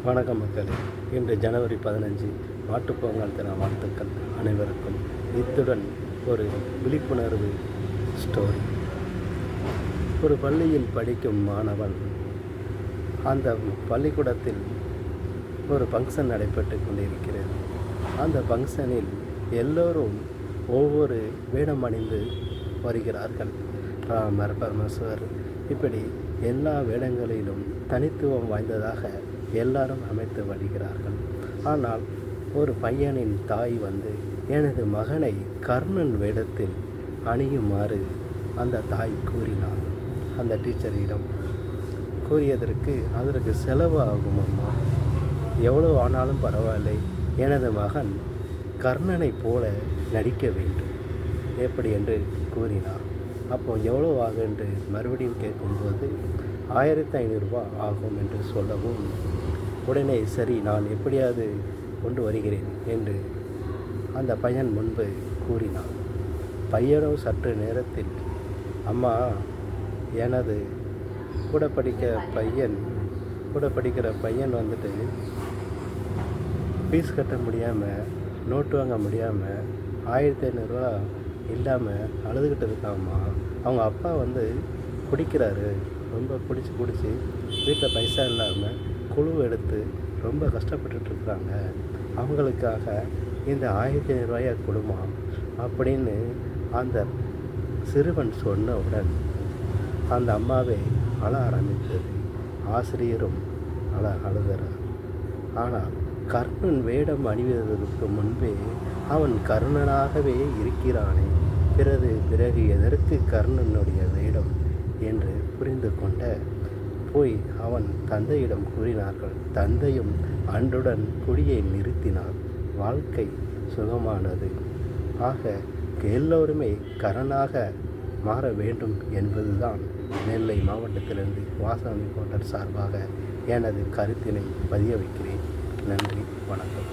வணக்கம் மக்களே. இன்று ஜனவரி 15 மாட்டுப்பொங்கல் தின வாழ்த்துக்கள் அனைவருக்கும். இத்துடன் ஒரு விழிப்புணர்வு ஸ்டோரி. ஒரு பள்ளியில் படிக்கும் மாணவன், அந்த பள்ளிக்கூடத்தில் ஒரு ஃபங்க்ஷன் நடைபெற்று கொண்டிருக்கிறது. அந்த ஃபங்க்ஷனில் எல்லோரும் ஒவ்வொரு வேடம் அணிந்து வருகிறார்கள். ராமர், பரமேஸ்வர், இப்படி எல்லா வேடங்களிலும் தனித்துவம் வாய்ந்ததாக எல்லாரும் அமைத்து வருகிறார்கள். ஆனால் ஒரு பையனின் தாய் எனது மகனை கர்ணன் வேடத்தில் அணியுமாறு அந்த தாய் கூறினார். அந்த டீச்சரிடம் கூறியதற்கு, அதற்கு செலவு ஆகும் அம்மா, எவ்வளோ ஆனாலும் பரவாயில்லை, எனது மகன் கர்ணனை போல நடிக்க வேண்டும் எப்படி என்று கூறினார். அப்போ எவ்வளோ ஆகும் என்று மறுபடியும் கேட்கும்போது 1500 ரூபாய் ஆகும் என்று சொல்லவும், உடனே சரி, நான் எப்படியாவது கொண்டு வருகிறேன் என்று அந்த பையன் முன்பு கூறினான். பையனோ சற்று நேரத்தில், அம்மா, எனது கூட படிக்கிற பையன் ஃபீஸ் கட்ட முடியாமல், நோட்டு வாங்க முடியாமல் 1500 ரூபா இல்லாமல் அழுதுகிட்டு இருக்காம்மா. அவங்க அப்பா குடிக்கிறாரு, ரொம்ப குடிச்சு வீட்டில் பைசா இல்லாமல் குழு எடுத்து ரொம்ப கஷ்டப்பட்டுருக்குறாங்க. அவங்களுக்காக இந்த 1500 ரூபாயை கொடுமா அப்படின்னு அந்த சிறுவன் சொன்னவுடன் அந்த அம்மாவே அழ ஆரம்பித்தது. ஆசிரியரும் அழுகிறார். ஆனால் கர்ணன் வேடம் அணிவதற்கு முன்பே அவன் கர்ணனாகவே இருக்கிறானே, பிறகு எதற்கு கர்ணனுடைய வேடம் என்று புரிந்து கொண்ட போய் அவன் தந்தையிடம் கூறினார்கள். தந்தையும் அன்றுடன் குடியை நிறுத்தினார். வாழ்க்கை சுகமானது. ஆக எல்லோருமே கர்ணனாக மாற வேண்டும் என்பதுதான் நெல்லை மாவட்டத்திலிருந்து வாசாமி கோட்டர் சார்பாக எனது கருத்தினை பதிய வைக்கிறேன். நன்றி, வணக்கம்.